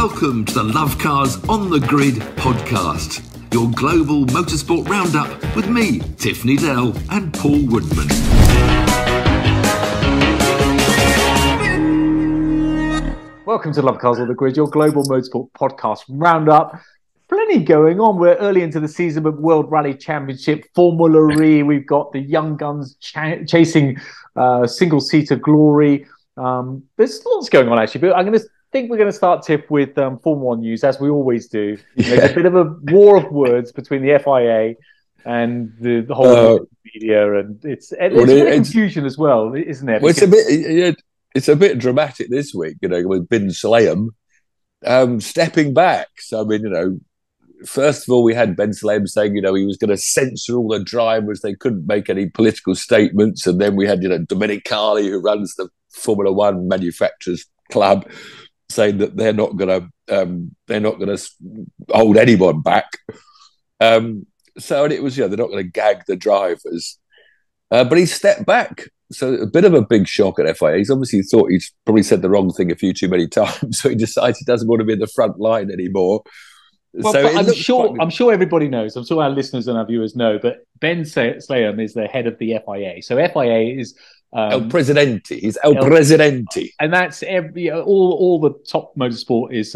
Welcome to the Lovecars on the Grid podcast, your global motorsport roundup with me, Tiff, Needell and Paul Woodman. Welcome to Lovecars on the Grid, your global motorsport podcast roundup. Plenty going on. We're early into the season with World Rally Championship, Formula E. We've got the young guns chasing single-seater glory. There's lots going on, actually, but we're going to start, Tiff, with Formula One news, as we always do. Yeah. There's a bit of a war of words between the FIA and the whole media, and it's a bit of confusion as well, isn't there? Well, it's a bit dramatic this week, with Ben Sulayem stepping back. So, first of all, we had Ben Sulayem saying, he was going to censor all the drivers. They couldn't make any political statements. And then we had, Domenicali, who runs the Formula One manufacturers club, saying that they're not going to hold anyone back. And it was, they're not going to gag the drivers. But he stepped back. So a bit of a big shock at FIA. He's obviously thought he's probably said the wrong thing a few too many times. So he decides he doesn't want to be in the front line anymore. Well, so I'm sure everybody knows. I'm sure our listeners and our viewers know. But Ben Sulayem is the head of the FIA. So FIA is El Presidente. He's El Presidente, and that's all the top motorsport is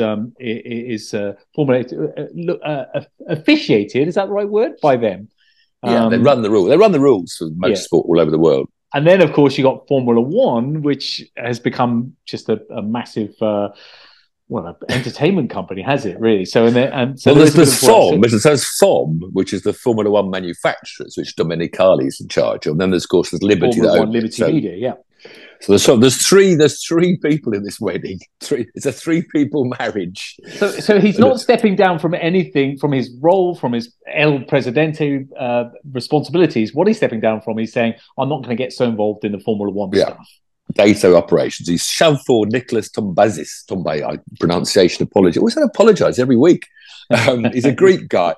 officiated. Is that the right word? By them. Yeah, they run the rules. They run the rules for motorsport all over the world. And then, of course, you got Formula One, which has become just a massive, entertainment company, has it really? So, there's FOM, which is the Formula One manufacturers, which Domenicali is in charge of. And then, there's Liberty. Formula One, Liberty Media, yeah. So there's three people in this wedding. It's a 3-people marriage. So he's not stepping down from anything, from his role, from his El Presidente responsibilities. What he's stepping down from, he's saying, I'm not going to get so involved in the Formula One stuff. Data operations. He's Chanfor Nicholas Tombay, pronunciation apology. Always apologise every week. He's a Greek guy.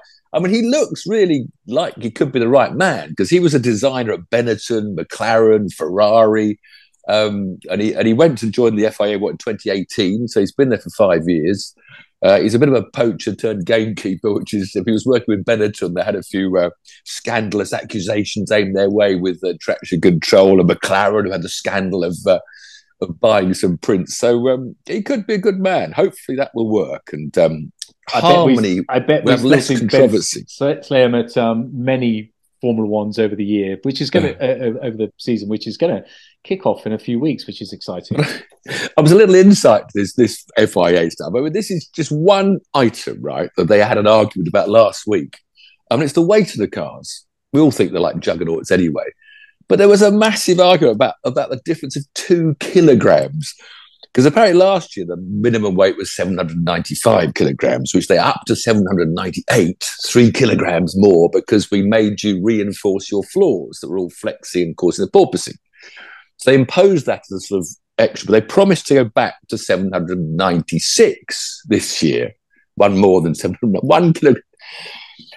He looks really like he could be the right man, because he was a designer at Benetton, McLaren, Ferrari. And he went to join the FIA in 2018, so he's been there for 5 years. He's a bit of a poacher turned gamekeeper, which is, if he was working with Benetton, they had a few scandalous accusations aimed their way with traction control, and McLaren, who had the scandal of buying some prints. So he could be a good man. Hopefully that will work. And I bet we have less controversy. Sulayem at many Formula Ones over the year, which is going to over the season, which is going to kick off in a few weeks, which is exciting. I was a little insight to this FIA stuff. This is just one item, right, that they had an argument about last week. It's the weight of the cars. We all think they're like juggernauts anyway, but there was a massive argument about the difference of 2 kilograms. Because apparently last year, the minimum weight was 795 kilograms, which they're up to 798, 3 kilograms more, because we made you reinforce your floors that were all flexy and causing the porpoising. So they imposed that as a sort of extra, but they promised to go back to 796 this year, one more than 1 kilogram.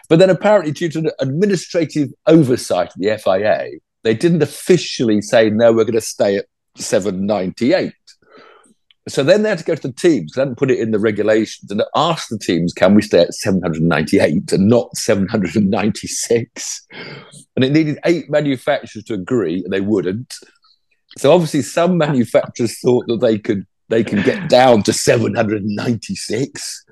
But then apparently, due to the administrative oversight of the FIA, they didn't officially say, no, we're going to stay at 798. So then they had to go to the teams, they hadn't put it in the regulations, and ask the teams, can we stay at 798 and not 796? And it needed 8 manufacturers to agree, and they wouldn't. So obviously some manufacturers thought that they can get down to 796.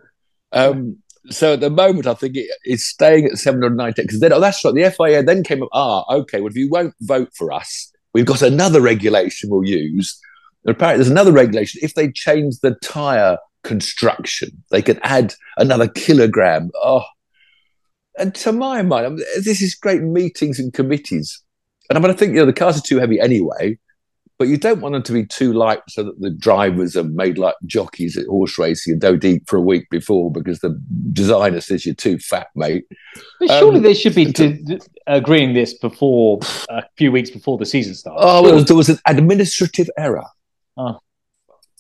So at the moment, I think it's staying at 798, because then, that's right, the FIA then came up, okay, well, if you won't vote for us, we've got another regulation we'll use. And apparently there's another regulation. If they change the tyre construction, they could add another kilogram. And to my mind, this is great meetings and committees. And I think, the cars are too heavy anyway, but you don't want them to be too light so that the drivers are made like jockeys at horse racing and don't eat for a week before because the designer says you're too fat, mate. But surely they should be agreeing this before a few weeks before the season starts. There was an administrative error. Oh,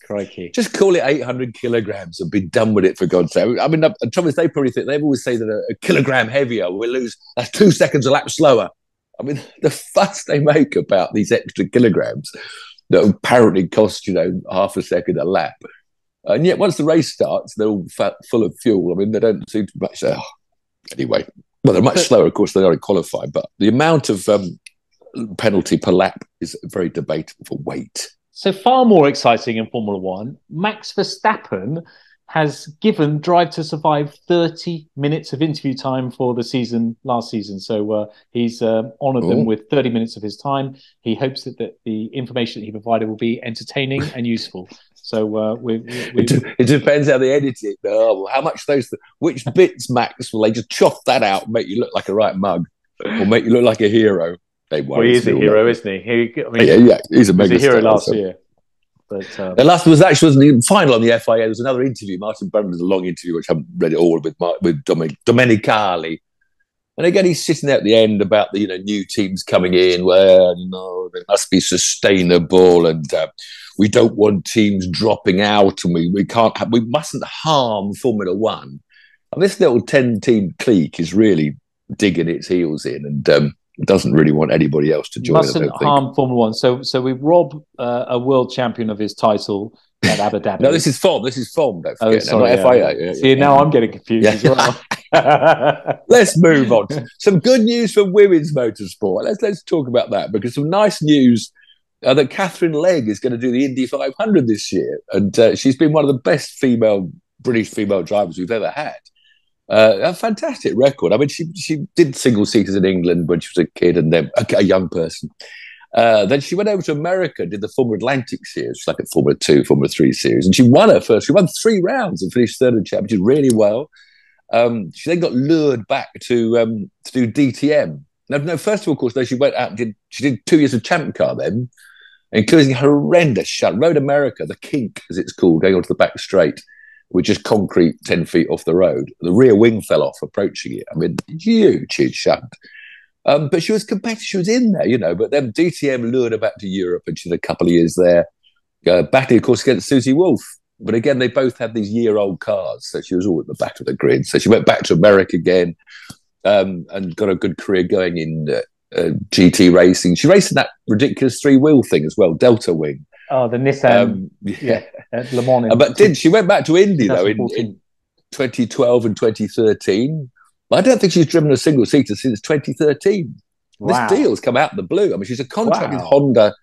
crikey. Just call it 800 kilograms and be done with it, for God's sake. The trouble is, they probably think, they always say that a kilogram heavier will lose, that's 2 seconds a lap slower. The fuss they make about these extra kilograms that apparently cost, half a second a lap. And yet, once the race starts, they're all full of fuel. I mean, they don't seem to be much. Anyway, well, they're much slower, of course, than they are in qualifying. But the amount of penalty per lap is very debatable for weight. So far more exciting in Formula One, Max Verstappen has given Drive to Survive 30 minutes of interview time for the season last season. So he's honoured them with 30 minutes of his time. He hopes that the information that he provided will be entertaining and useful. So it depends how they edit it. How much which bits, Max, will they just chop that out and make you look like a right mug or make you look like a hero? Well, he is a hero, isn't he? He's a mega hero star, last year. But the last was actually the final on the FIA. There was another interview. Martin Brundle did a long interview, which I haven't read it all, with Domenicali. And again, he's sitting there at the end about the new teams coming in. Well, they must be sustainable, and we don't want teams dropping out, and we mustn't harm Formula One. And this little 10-team clique is really digging its heels in, and doesn't really want anybody else to join. Mustn't harm Formula One. So we rob a world champion of his title at Abu Dhabi. No, this is FOM. Don't forget. Not FIA. See, now I'm getting confused as well. Let's move on. Some good news for women's motorsport. Let's talk about that, because some nice news that Katherine Legge is going to do the Indy 500 this year, and she's been one of the best British female drivers we've ever had. A fantastic record. I mean, she did single seaters in England when she was a kid and then a young person. Then she went over to America, did the Formula Atlantic series, like a Formula 2, Formula 3 series, and she won her first. She won 3 rounds and finished third in the championship really well. She then got lured back to do DTM. No, first of all, of course, though, she went out and she did 2 years of Champ Car then, including horrendous shut. Road America, the kink, as it's called, going onto the back straight, with just concrete 10 feet off the road. The rear wing fell off approaching it. I mean, huge shunt. But she was competitive. She was in there, but then DTM lured her back to Europe, and she had a couple of years there, battling, of course, against Susie Wolff. But again, they both had these year-old cars, so she was all at the back of the grid. So she went back to America again, and got a good career going in GT racing. She raced in that ridiculous 3-wheel thing as well, Delta Wing. Oh, the Nissan, at Le Mans. But she went back to Indy, though, in 2012 and 2013. I don't think she's driven a single seater since 2013. Wow. This deal's come out of the blue. I mean, she's a contracted Honda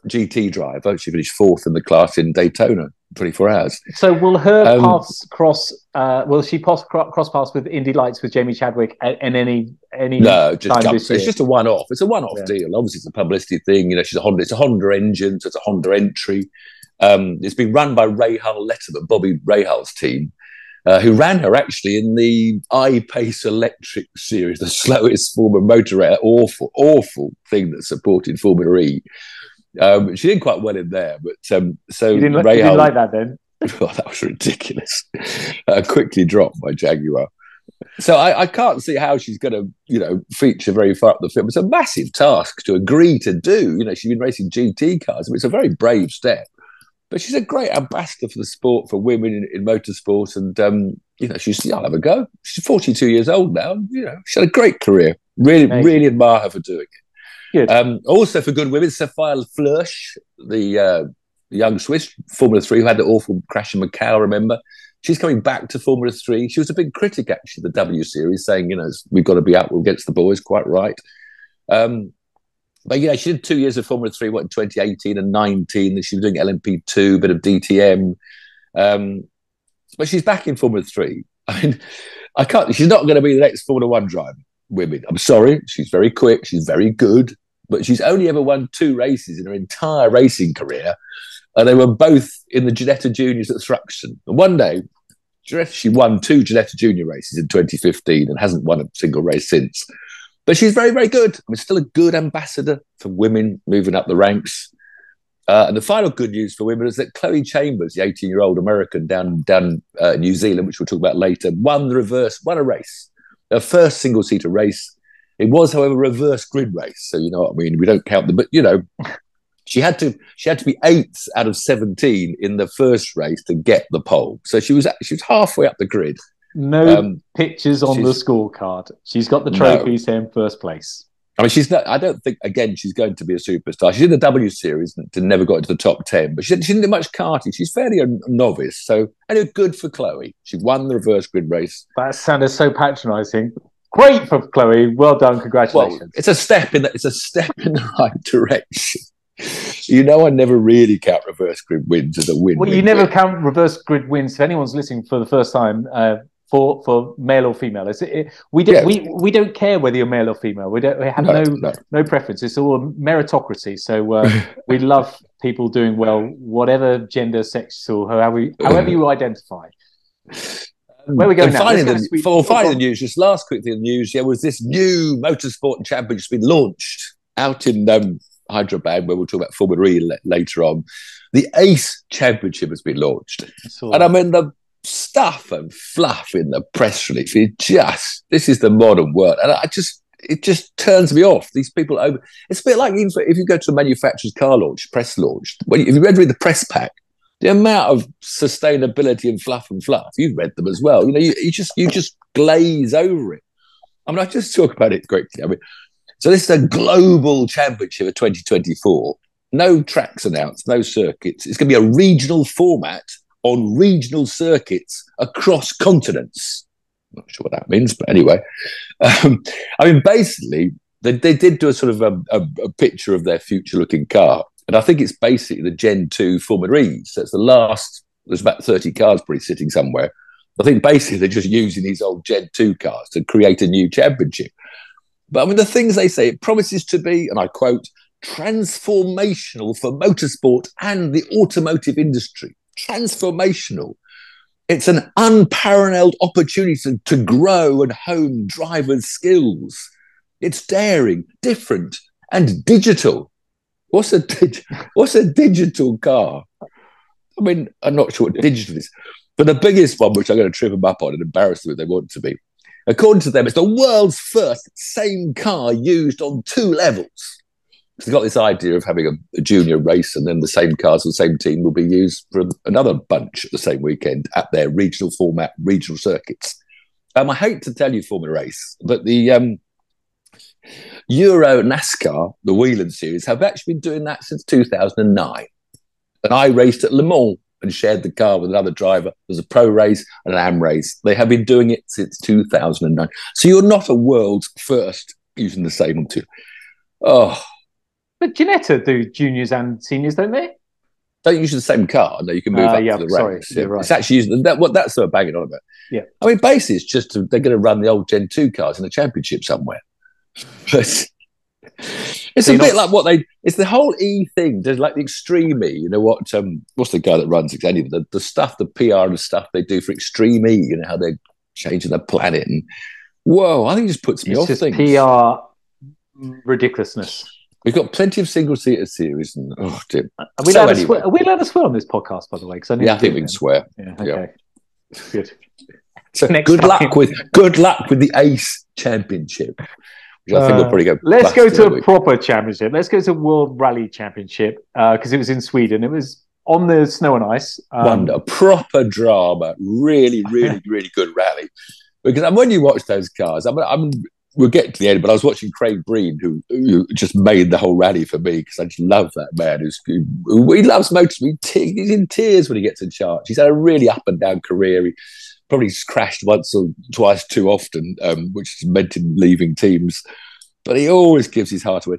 GT driver. She finished 4th in the class in Daytona, 24 hours. So will her paths cross? Will she cross paths with Indy Lights with Jamie Chadwick in any? No, it's just a one-off. It's a one-off deal. Obviously, it's a publicity thing. She's a Honda. It's a Honda engine, so it's a Honda entry. It's been run by Rahal Letterman, Bobby Rahal's team, who ran her actually in the I-Pace Electric series, the slowest form of motor race. Awful thing that supported Formula E. She did quite well in there, but so you didn't like that then? Oh, that was ridiculous. Quickly dropped by Jaguar. So I can't see how she's going to, feature very far up the field. It's a massive task to agree to do. She's been racing GT cars. I mean, it's a very brave step. But she's a great ambassador for the sport, for women in motorsport. And, I'll have a go. She's 42 years old now. She's had a great career. Really admire her for doing it. Good. Also for good women, Sophia Flörsch, the young Swiss Formula 3 who had the awful crash in Macau, remember? She's coming back to Formula 3. She was a big critic, actually, of the W Series, saying, we've got to be out against the boys, quite right. But she did 2 years of Formula 3, in 2018 and 19. She was doing LMP2, a bit of DTM. But she's back in Formula 3. I mean, she's not going to be the next Formula 1 driver, women. I'm sorry. She's very quick. She's very good. But she's only ever won 2 races in her entire racing career. And they were both in the Ginetta Juniors at Thruxton. And one day, she won 2 Ginetta Junior races in 2015 and hasn't won a single race since. But she's very, very good. I mean, still a good ambassador for women moving up the ranks. And the final good news for women is that Chloe Chambers, the 18-year-old American down New Zealand, which we'll talk about later, won a race. Her first single-seater race. It was, however, a reverse grid race. So, you know what I mean? We don't count them. But, she had to be 8th out of 17 in the first race to get the pole. So she was halfway up the grid. No pictures on the scorecard. She's got the trophy saying first place. I mean, she's not. I don't think again she's going to be a superstar. She's in the W Series and never got into the top 10, but she didn't do much karting. She's fairly a novice, so anyway, good for Chloe. She won the reverse grid race. That sounded so patronising. Great for Chloe. Well done. Congratulations. Well, it's a step in the right direction. I never really count reverse grid wins as a win. Well, you never count reverse grid wins. If anyone's listening for the first time, for male or female, we don't care whether you're male or female. We have no preference. It's all a meritocracy. So we love people doing well, whatever gender, sex, or however you identify. Where are we going now? Finally, the news. Just last quick thing in the news. Was this new motorsport championship been launched out in Hyderabad, where we'll talk about Formula E later on. The ACE Championship has been launched, and I mean the stuff and fluff in the press release. This is the modern world, and it just turns me off. These people over. It's a bit like if you go to a manufacturer's car launch, press launch. If you read the press pack, the amount of sustainability and fluff, you've read them as well. You just glaze over it. I mean, I just talk about it quickly. I mean, so this is a global championship of 2024. No tracks announced, no circuits. It's going to be a regional format on regional circuits across continents. Not sure what that means, but anyway. I mean, basically, they did do a sort of a picture of their future-looking car. And I think it's basically the Gen 2 Formula E. So it's the last, there's about 30 cars probably sitting somewhere. I think basically they're just using these old Gen 2 cars to create a new championship. But I mean, the things they say, it promises to be, and I quote, transformational for motorsport and the automotive industry. Transformational. It's an unparalleled opportunity to grow and hone drivers' skills. It's daring, different, and digital. What's a digital car? I mean, I'm not sure what digital is. But the biggest one, which I'm going to trip them up on and embarrass them if they want to be, according to them, it's the world's first same car used on 2 levels. They've got this idea of having a junior race and then the same cars of the same team will be used for another bunch at the same weekend at their regional format, regional circuits. I hate to tell you, Formula Race, but the Euro NASCAR, the Wheeling Series, have actually been doing that since 2009. And I raced at Le Mans and shared the car with another driver. There's a pro race and an AM race. They have been doing it since 2009. So you're not a world's first using the same two. Oh. But Ginetta do juniors and seniors, don't they? Don't use the same car. No, you can move up to the ranks. Yeah. Right. It's actually using that's what they're banging on about. Yeah. I mean, basically, it's just they're going to run the old Gen 2 cars in a championship somewhere. But it's a bit like it's the whole E thing. There's like the Extreme E. You know what's the guy that runs it? Anyway, the stuff, the PR and stuff they do for Extreme E. You know how they're changing the planet and whoa, I think it just puts me off things. PR ridiculousness. We've got plenty of single-seater series. And, are we allowed to swear on this podcast, by the way? I think we can swear. Yeah, okay. Yeah. Good. So good luck with the ACE Championship, which I think will probably go. Let's go to a proper championship. Let's go to World Rally Championship because it was in Sweden. It was on the snow and ice. A proper drama. Really, really, really good rally. Because when you watch those cars, we'll get to the end, but I was watching Craig Breen, who just made the whole rally for me because I just love that man. He loves motorsport. He's in tears when he gets in charge. He's had a really up and down career. He probably just crashed once or twice too often, which has meant him leaving teams. But he always gives his heart away.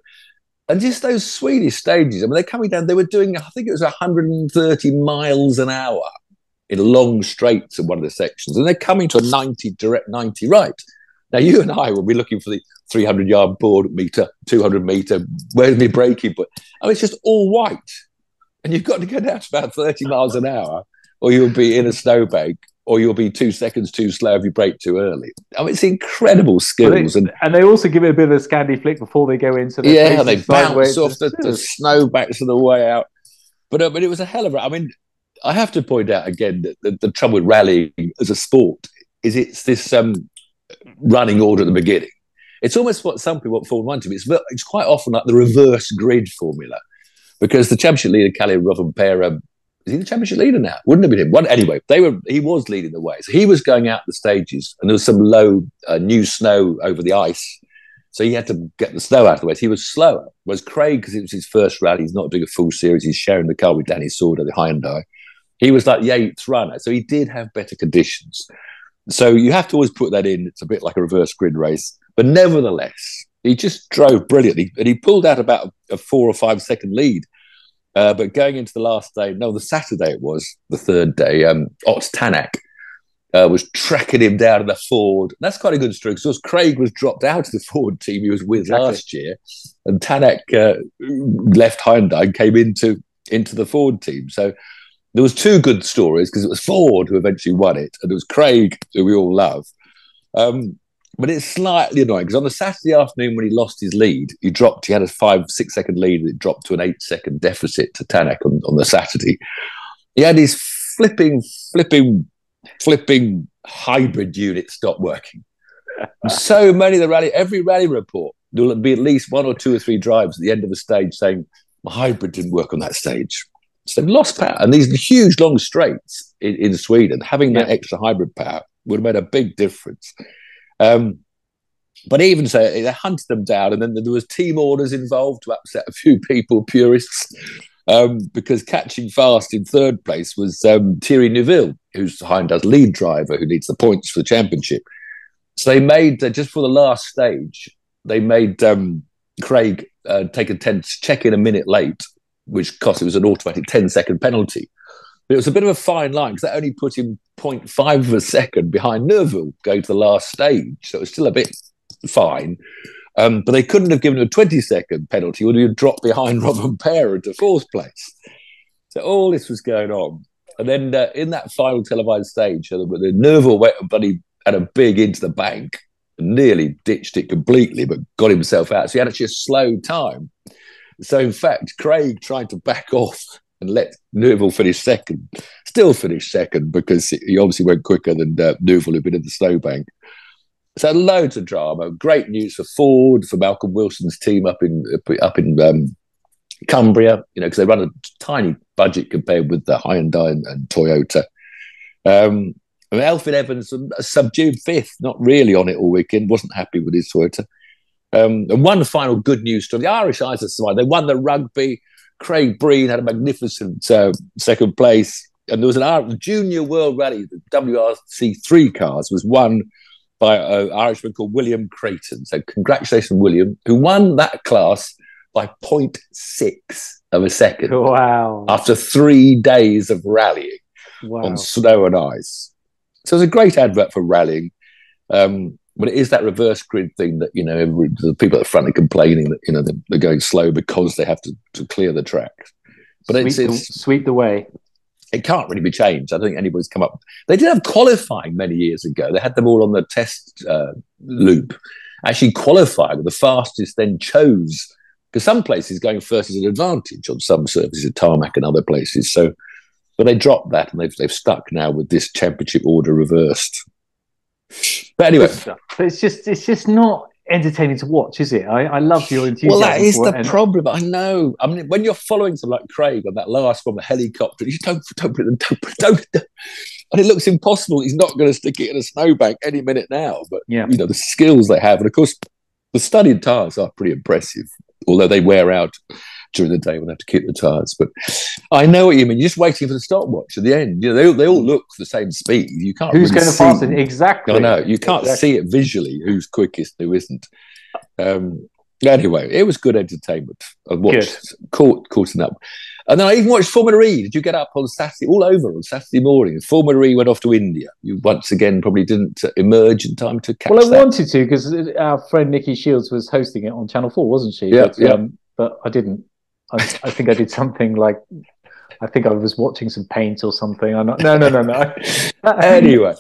And just those Swedish stages, I mean, they're coming down. They were doing, I think it was 130 miles an hour in long straights in one of the sections, and they're coming to a 90 right. Now, you and I will be looking for the 300-yard board meter, 200-meter, where's my braking point? I mean, it's just all white. And you've got to go down to about 30 miles an hour, or you'll be in a snowbank, or you'll be 2 seconds too slow if you brake too early. I mean, it's incredible skills. And they also give it a bit of a Scandi flick before they go into the they bounce off the snowbanks on the way out. But it was a hell of a... I mean, I have to point out again that the trouble with rallying as a sport is it's this... running order at the beginning. It's almost what some people want Formula 1 to be. It's quite often like the reverse grid formula because the championship leader, Kalle Rovanperä, is he the championship leader now? Wouldn't have been him. Anyway, he was leading the way. So he was going out the stages and there was some low new snow over the ice. So he had to get the snow out of the way. So he was slower. Whereas Craig, because it was his first rally, he's not doing a full series. He's sharing the car with Danny Sauter, the Hyundai. He was like Yates' runner. So he did have better conditions. So you have to always put that in. It's a bit like a reverse grid race. But nevertheless, he just drove brilliantly. And he pulled out about a 4 or 5 second lead. But going into the last day, the Saturday it was, the third day, Ott Tanak was tracking him down in the Ford. That's quite a good story because Craig was dropped out of the Ford team he was with last year, and Tanak left Hyundai and came into the Ford team. So there was 2 good stories because it was Ford who eventually won it, and it was Craig, who we all love. But it's slightly annoying because on the Saturday afternoon when he lost his lead, he had a 5-6 second lead and it dropped to an 8 second deficit to Tanak on the Saturday. He had his flipping hybrid unit stop working. So many of every rally report, there'll be at least 1 or 2 or 3 drivers at the end of the stage saying, my hybrid didn't work on that stage. So they've lost power. And these huge long straights in Sweden, having that extra hybrid power would have made a big difference. But even so, they hunted them down, and then there was team orders involved to upset a few people, purists, because catching fast in third place was Thierry Neuville, who's Hyundai's lead driver, who needs the points for the championship. So they made, just for the last stage, they made Craig check in a minute late, which it was an automatic 10-second penalty. But it was a bit of a fine line because that only put him 0.5 of a second behind Neuville going to the last stage. So it was still a bit fine. But they couldn't have given him a 20-second penalty. He would have dropped behind Robin Perra into 4th place. So all this was going on. And then in that final televised stage, the Neuville went and had a big into the bank and nearly ditched it completely, but got himself out. So he had actually a slow time. So in fact, Craig tried to back off and let Neuville finish second. Still finished second because he obviously went quicker than Neuville, who'd been in the snowbank. So loads of drama. Great news for Ford, for Malcolm Wilson's team up in Cumbria, because they run a tiny budget compared with the Hyundai and Toyota. And Elfyn Evans, a subdued 5th, not really on it all weekend, wasn't happy with his Toyota. And one final good news story. The Irish Isles side, they won the rugby. Craig Breen had a magnificent second place. And there was an Junior World Rally, the WRC 3 cars, was won by an Irishman called William Creighton. So congratulations, William, who won that class by 0.6 of a second. Wow. After 3 days of rallying on snow and ice. So it's a great advert for rallying. But it is that reverse grid thing that, the people at the front are complaining that, they're going slow because they have to clear the track. But sweep the way. It can't really be changed. I don't think anybody's come up. They did have qualifying many years ago. They had them all on the test loop. Actually qualifying, the fastest then chose, because some places going first is an advantage on some surfaces, tarmac and other places. So, but they dropped that and they've stuck now with this championship order reversed. But anyway, but it's just not entertaining to watch, is it? I love your enthusiasm. Well, that is the problem. I know. I mean, when you're following someone like Craig on that last one, the helicopter, you don't, and it looks impossible. He's not going to stick it in a snowbank any minute now. But the skills they have, and of course, the studded tyres are pretty impressive. Although they wear out during the day when they have to keep the tyres. But I know what you mean. You're just waiting for the stopwatch at the end. They all look the same speed. You can't. Who's going to pass it exactly? I know you can't see it visually. Who's quickest? Who isn't? Anyway, it was good entertainment. I watched caught up, and then I even watched Formula E. Did you get up on Saturday? All over on Saturday morning. Formula E went off to India. You once again probably didn't emerge in time to catch. Well, I wanted to because our friend Nikki Shields was hosting it on Channel 4, wasn't she? But I didn't. I think I did something like, I think I was watching some paint or something. No. Anyway,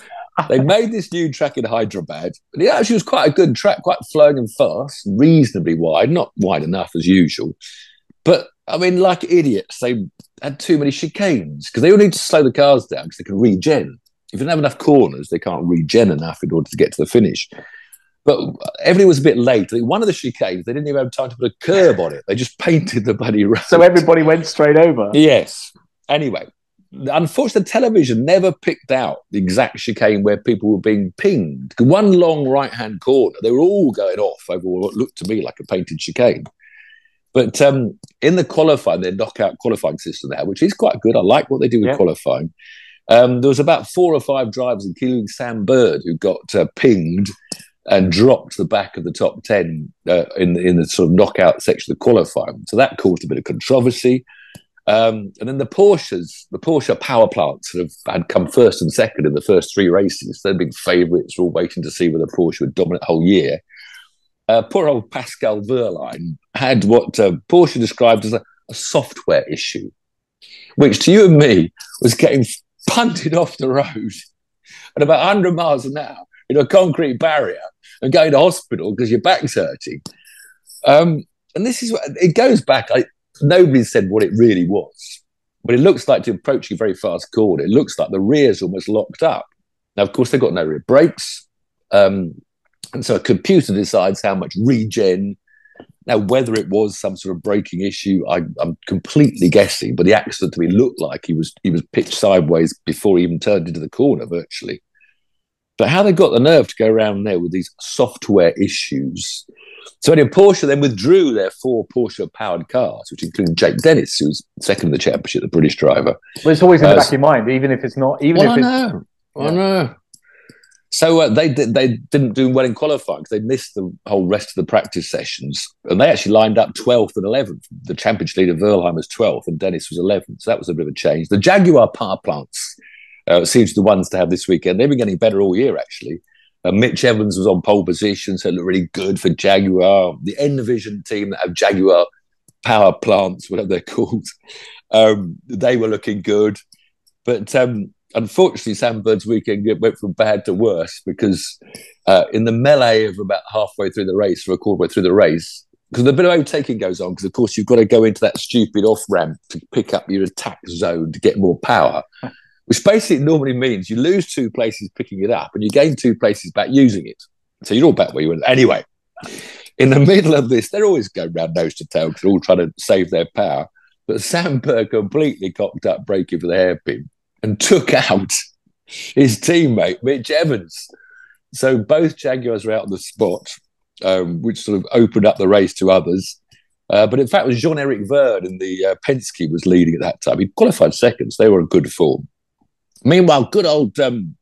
they made this new track in Hyderabad. And it actually was quite a good track, quite flowing and fast, reasonably wide, not wide enough as usual. But, I mean, like idiots, they had too many chicanes because they all need to slow the cars down because they can regen. If they don't have enough corners, they can't regen enough in order to get to the finish. But everybody was a bit late. One of the chicanes, they didn't even have time to put a curb on it. They just painted the bloody road. So everybody went straight over? Yes. Anyway, unfortunately, television never picked out the exact chicane where people were being pinged. One long right-hand corner, they were all going off over what looked to me like a painted chicane. But in the qualifying, their knockout qualifying system there, which is quite good. I like what they do with qualifying. There was about 4 or 5 drivers, including Sam Bird, who got pinged and dropped the back of the top 10 in the sort of knockout section of qualifying. So that caused a bit of controversy. And then the Porsche power plants had come first and second in the first 3 races. They're big favourites. We're all waiting to see whether Porsche would dominate the whole year. Poor old Pascal Wehrlein had what Porsche described as a software issue, which to you and me was getting punted off the road at about 100 miles an hour in a concrete barrier and going to hospital because your back's hurting. And this is what it goes back. Nobody said what it really was, but it looks like to approach a very fast corner. It looks like the rear's almost locked up. Now, of course, they've got no rear brakes. And so a computer decides how much regen. Now, whether it was some sort of braking issue, I'm completely guessing, but the accident to me looked like he was pitched sideways before he even turned into the corner, virtually. But how they got the nerve to go around there with these software issues. So anyway, Porsche then withdrew their 4 Porsche-powered cars, which included Jake Dennis, who was second in the championship, the British driver. Well, it's always in the back of your mind, even if it's not. I know. So they didn't do well in qualifying because they missed the whole rest of the practice sessions. And they actually lined up 12th and 11th. The championship leader, Wehrlein, was 12th and Dennis was 11th. So that was a bit of a change. The Jaguar power plants seems the ones to have this weekend. They've been getting better all year, actually. Mitch Evans was on pole position, so it looked really good for Jaguar. The Envision team that have Jaguar power plants, whatever they're called, they were looking good. But unfortunately, Sam Bird's weekend went from bad to worse because in the melee of about halfway through the race, or a quarter way through the race, because a bit of overtaking goes on, because of course you've got to go into that stupid off-ramp to pick up your attack zone to get more power, which basically normally means you lose 2 places picking it up and you gain 2 places back using it. So you're all back where you were. Anyway, in the middle of this, they're always going round nose to tail because they're all trying to save their power. But Sam Bird completely cocked up braking for the hairpin and took out his teammate, Mitch Evans. So both Jaguars were out on the spot, which sort of opened up the race to others. But in fact, it was Jean-Eric Verne in the Penske was leading at that time. He qualified second, so they were in good form. Meanwhile, good old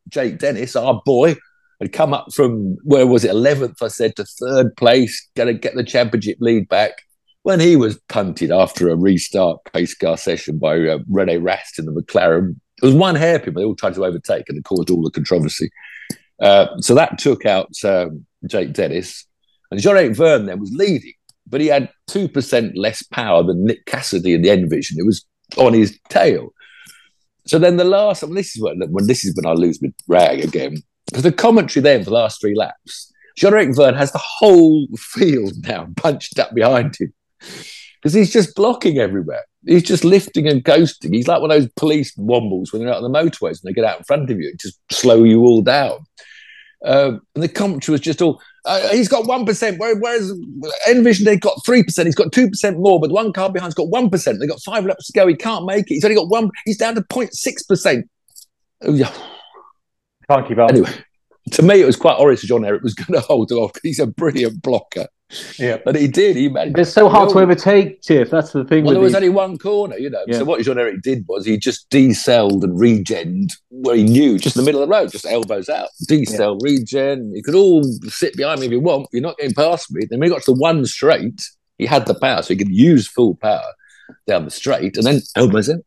Jake Dennis, our boy, had come up from, where was it, 11th, I said, to 3rd place, going to get the championship lead back, when he was punted after a restart pace car session by Rene Rast in the McLaren. It was one hairpin, but they all tried to overtake and it caused all the controversy. So that took out Jake Dennis. And Jean-Eric Verne then was leading, but he had 2% less power than Nick Cassidy in the Envision. It was on his tail. So then the last, this is when I lose my rag again, because the commentary then for the last 3 laps, Jean-Eric Verne has the whole field now bunched up behind him because he's just blocking everywhere. He's just lifting and ghosting. He's like one of those police wombles when they're out on the motorways and they get out in front of you and just slow you all down. And the commentary was just all, he's got 1%, whereas Envision, they've got 3%, he's got 2% more, but the one car behind's got 1%. They've got 5 laps to go, he can't make it. He's only got 1, he's down to 0.6%. Can't keep up. Anyway, to me, it was quite obvious Jean-Eric was going to hold it off because he's a brilliant blocker. Yeah, but he did. He managed. It's so hard to overtake, Tiff. That's the thing. Well, there was only one corner, you know. Yeah. So what Jean-Eric did was he just decelled and regened where he knew, just in the middle of the road, just elbows out, decel, regen. You could all sit behind me if you want. You're not getting past me. Then when he got to the one straight, he had the power, so he could use full power down the straight, and then elbows in.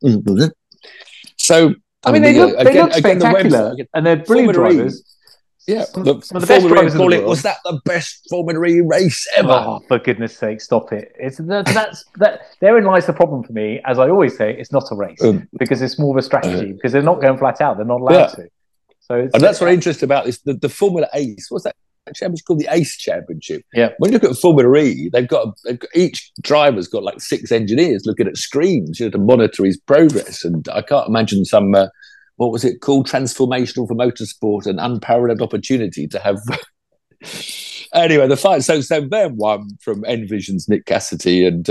So I mean, they look spectacular, and they're brilliant drivers. Yeah, some of the best drivers in the world. Was that the best Formula E race ever? Oh, for goodness sake, stop it! Therein lies the problem for me. As I always say, it's not a race because it's more of a strategy because they're not going flat out. They're not allowed to. So, and that's what interesting about this. The Formula Ace. What's that championship called? The Ace Championship. Yeah. When you look at Formula E, they've got each driver's got like 6 engineers looking at screens, to monitor his progress. And I can't imagine some. What was it called? Transformational for motorsport, an unparalleled opportunity to have. Anyway, the fight. So Ben won from Envision's Nick Cassidy, and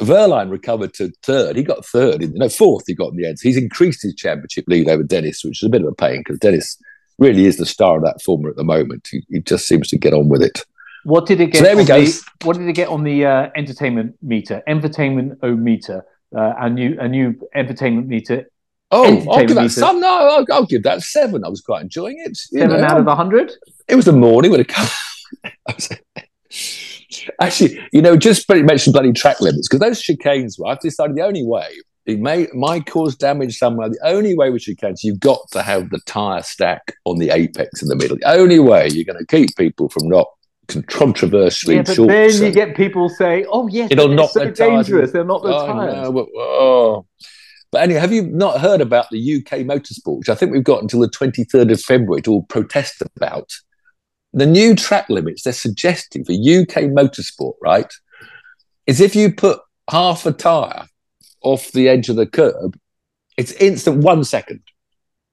Verline recovered to third. He got third, fourth. He got in the end. So he's increased his championship lead over Dennis, which is a bit of a pain because Dennis really is the star of that formula at the moment. He just seems to get on with it. What did it get? So there we go. What did it get on the entertainment meter? Entertainment-o-meter, a new entertainment meter. Oh, I'll give that some. No, I'll give that 7. I was quite enjoying it. 7 out of 100. It was the morning when it came. Actually, just mention bloody track limits because those chicanes. I've decided the only way it might cause damage somewhere. The only way with chicanes, you've got to have the tyre stack on the apex in the middle. The only way you're going to keep people from not controversially but then you get people say, "Oh yes, it'll knock so the tyres. dangerous. They're not the tyres." No, but anyway, have you not heard about the UK Motorsport, which I think we've got until the 23rd of February to all protest about? The new track limits they're suggesting for UK Motorsport, right, is if you put half a tyre off the edge of the curb, it's instant 1 second.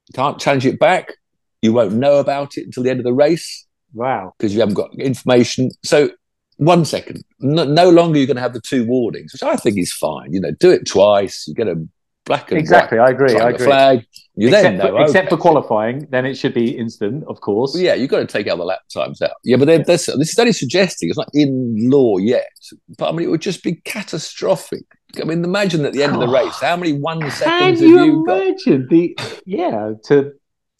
You can't change it back. You won't know about it until the end of the race. Wow. Because you haven't got information. So 1 second. No longer you're going to have the 2 warnings, which I think is fine. Do it twice. You get a black and exactly. white I agree. flag. Except for qualifying, then it should be instant, of course. Well, yeah, you've got to take out the lap times out. Yeah, but this is only suggesting it's not in law yet. But I mean, it would just be catastrophic. I mean, imagine at the end of the race, how many 1 seconds have you got? Can you imagine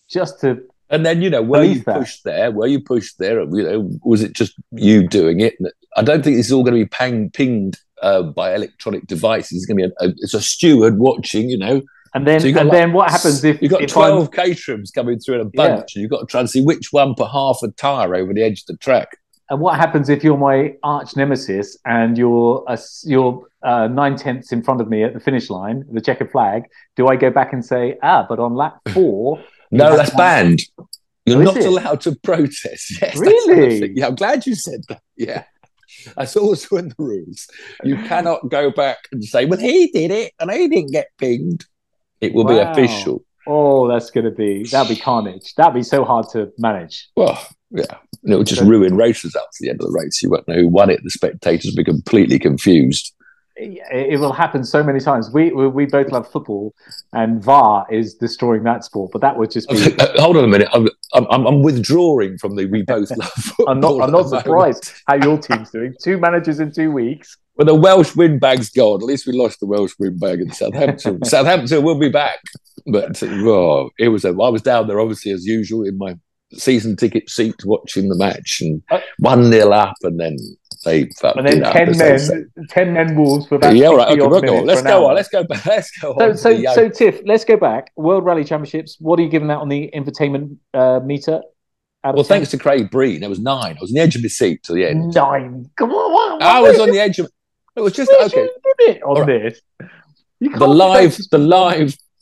to and then were you pushed there? Was it just you doing it? I don't think this is all going to be pinged by electronic devices. It's going to be it's a steward watching, And then what happens if you've got 12 caterhams coming through in a bunch, and you've got to try and see which one put half a tyre over the edge of the track? And what happens if you're my arch nemesis and you're 9/10 in front of me at the finish line, the checkered flag? Do I go back and say, but on lap 4? No, that's banned. You're not allowed to protest. Yes, really? Yeah, I'm glad you said that. Yeah. That's also in the rules. You cannot go back and say, well, he did it and he didn't get pinged. It will be official. Oh, that'll be carnage. That'd be so hard to manage. Well, yeah. And it will just ruin races up to the end of the race. You won't know who won it. The spectators will be completely confused. It will happen so many times. We both love football, and VAR is destroying that sport. But that would just be. Hold on a minute. I'm withdrawing from the we both love football. I'm not surprised how your team's doing. 2 managers in 2 weeks. Well, the Welsh windbag's gone. At least we lost the Welsh windbag in Southampton. Southampton will be back. But I was down there, obviously, as usual, in my season ticket seat watching the match, and 1-0 up, and then they fucked and then it up. 10 men Wolves for about Let's go on. Let's go on. So Tiff, let's go back. World Rally Championships. What are you giving that on the infotainment meter? Well, thanks to Craig Breen, it was 9. I was on the edge of my seat to the end. 9. Come on. I was on the edge of. It was just okay. This.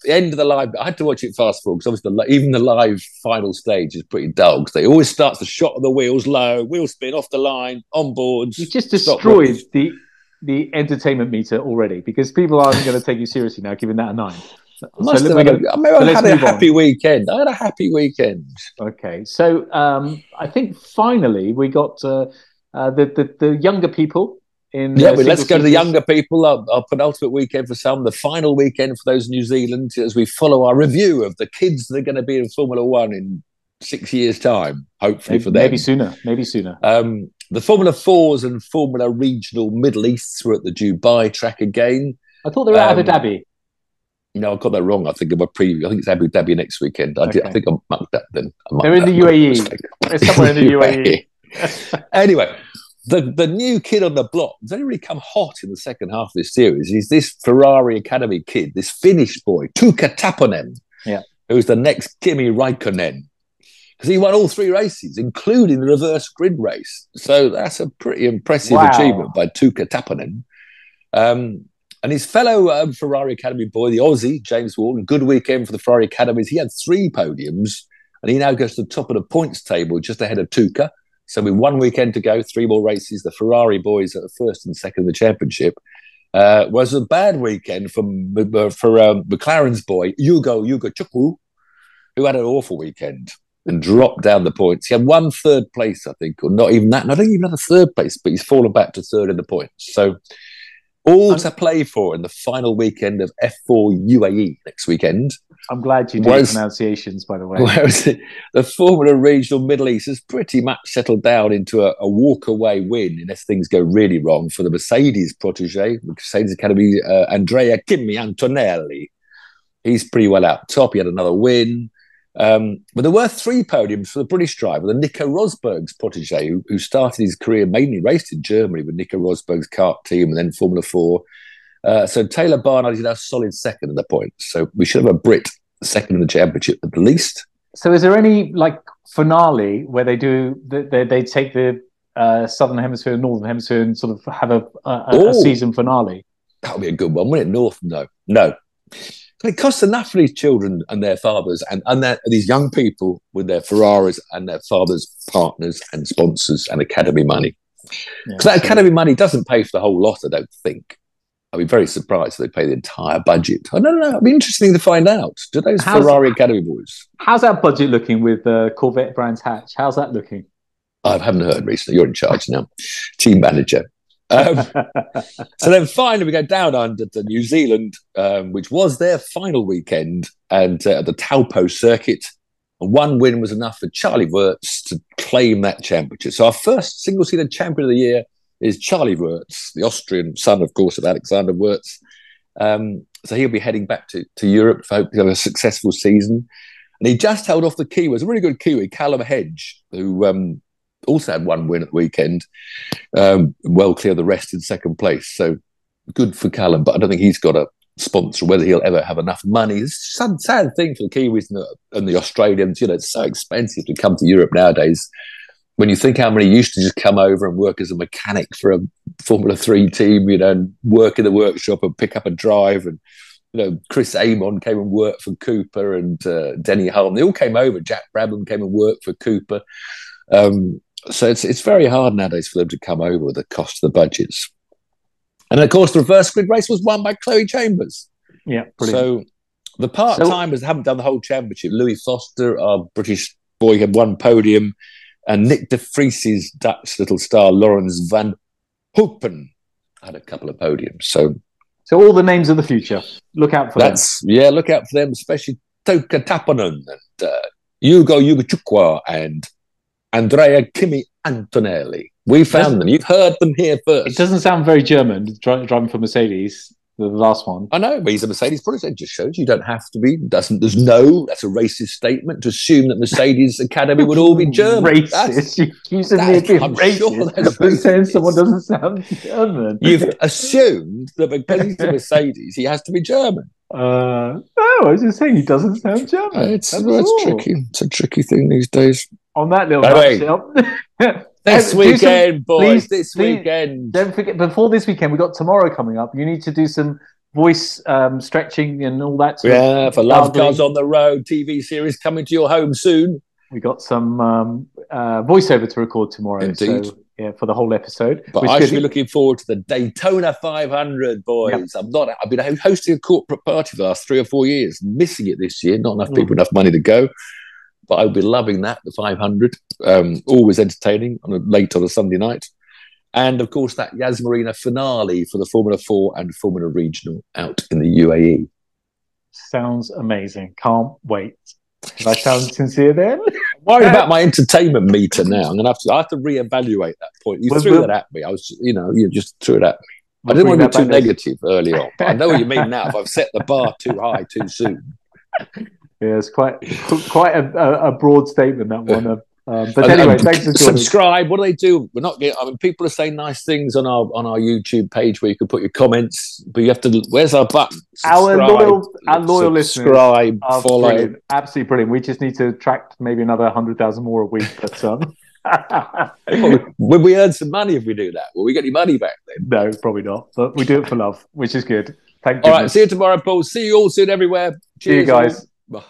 The end of the live. I had to watch it fast forward because obviously even the live final stage is pretty dull because they always start the shot of the wheels low, wheel spin off the line, on boards. You just destroyed the entertainment meter already because people aren't going to take you seriously now, giving that a 9. I had a happy weekend. Okay, so I think finally we got the younger people. Let's go to the younger people. Our penultimate weekend for some, the final weekend for those in New Zealand, as we follow our review of the kids that are going to be in Formula One in 6 years' time, hopefully for them. Maybe sooner. The Formula 4s and Formula Regional Middle Easts were at the Dubai track again. I thought they were at Abu Dhabi. No, I got that wrong. I think in my preview, I think it's Abu Dhabi next weekend. I think I mucked that then. They're in the UAE. They're somewhere in the UAE. Anyway. The new kid on the block has only really come hot in the second half of this series. He's this Ferrari Academy kid, this Finnish boy, Tuukka Taponen, who's the next Kimi Raikkonen. Because he won all 3 races, including the reverse grid race. So that's a pretty impressive achievement by Tuukka Taponen. And his fellow Ferrari Academy boy, the Aussie, James Walton, good weekend for the Ferrari Academies. He had 3 podiums, and he now goes to the top of the points table, just ahead of Tuukka. So with 1 weekend to go, 3 more races. The Ferrari boys are first and second in the championship. Was a bad weekend for McLaren's boy, Hugo Chukwu, who had an awful weekend and dropped down the points. He had 1 third place, I think, or not even that. And I don't even have a third place, but he's fallen back to 3rd in the points. So All to play for in the final weekend of F4 UAE next weekend. I'm glad you did the pronunciations, by the way. Whereas the Formula Regional Middle East has pretty much settled down into a walk-away win unless things go really wrong for the Mercedes protege, Mercedes Academy, Andrea Kimi Antonelli. He's pretty well out top. He had another win. But there were 3 podiums for the British driver, the Nico Rosberg's protege, who started his career mainly raced in Germany with Nico Rosberg's kart team and then Formula 4. So Taylor Barnard is now solid second at the point. So we should have a Brit second in the championship at the least. So is there any finale where they take the Southern Hemisphere, Northern Hemisphere and sort of have a season finale? That would be a good one, wouldn't it? North? No. It costs enough for these children and their fathers and these young people with their Ferraris and their fathers' partners and sponsors and academy money. Because that academy money doesn't pay for the whole lot, I don't think. I'd be very surprised if they pay the entire budget. I don't know. It'd be interesting to find out. Do those Ferrari Academy boys? How's that budget looking with Corvette Brands Hatch? How's that looking? I haven't heard recently. You're in charge now. Team manager. So then finally we go down under to New Zealand, which was their final weekend, and at the Taupo circuit. And 1 win was enough for Charlie Wurz to claim that championship. So our first single-seater champion of the year is Charlie Wurz, the Austrian son, of course, of Alexander Wurz. So he'll be heading back to Europe for hopefully have a successful season. And he just held off the Kiwis, a really good Kiwi, Callum Hedge, who also had 1 win at the weekend, well clear of the rest in second place. So good for Callum, but I don't think he's got a sponsor, whether he'll ever have enough money. It's a sad thing for the Kiwis and the Australians. It's so expensive to come to Europe nowadays. When you think how many used to just come over and work as a mechanic for a Formula 3 team, and work in the workshop and pick up a drive. And, Chris Amon came and worked for Cooper and Denny Hulme. They all came over. Jack Brabham came and worked for Cooper. So it's very hard nowadays for them to come over with the cost of the budgets. And of course, the reverse grid race was won by Chloe Chambers. Yeah, brilliant. So the part-timers haven't done the whole championship. Louis Foster, our British boy, had 1 podium. And Nick de Vries's Dutch little star, Laurens van Hoopen, had a couple of podiums. So all the names of the future. Look out for them. Yeah, look out for them, especially Toka Taponen and Hugo Chukwa and Andrea Kimi Antonelli. We found them. You've heard them here first. It doesn't sound very German, driving for Mercedes, the last one. I know, but he's a Mercedes product. It just shows you don't have to be. That's a racist statement to assume that Mercedes Academy would all be German. Racist? You're accusing me of being racist for saying someone doesn't sound German. You've assumed that because he's a Mercedes, he has to be German. No, I was just saying he doesn't sound German. It's tricky. It's a tricky thing these days. On that little nutshell. This weekend, boys. This weekend. Don't forget, before this weekend, we've got tomorrow coming up. You need to do some voice stretching and all that. For Lovecars on the Road TV series coming to your home soon. We got some voiceover to record tomorrow. Indeed. So, for the whole episode. But I should be looking forward to the Daytona 500, boys. Yep. I've been hosting a corporate party for the last 3 or 4 years, missing it this year. Not enough people, enough money to go. But I'll be loving that, the 500. Always entertaining late on a Sunday night. And, of course, that Yas Marina finale for the Formula 4 and Formula Regional out in the UAE. Sounds amazing. Can't wait. Did I sound sincere then? I'm worried about my entertainment meter now. I'm going to have to reevaluate that point. You threw that at me. You just threw it at me. I didn't want to be too negative early on, but I know what you mean now. If I've set the bar too high too soon. Yeah, it's quite a broad statement, that one. But anyway, thanks for joining. Subscribe. What do they do? We're not getting. I mean, people are saying nice things on our YouTube page where you can put your comments, but you have to. Where's our button? Our loyal listeners. Subscribe, follow. Brilliant. Absolutely brilliant. We just need to attract maybe another 100,000 more a week. But will we earn some money if we do that? Will we get any money back then? No, probably not. But we do it for love, which is good. Thank you. All right. See you tomorrow, Paul. See you all soon everywhere. Cheers, see you guys. Bye.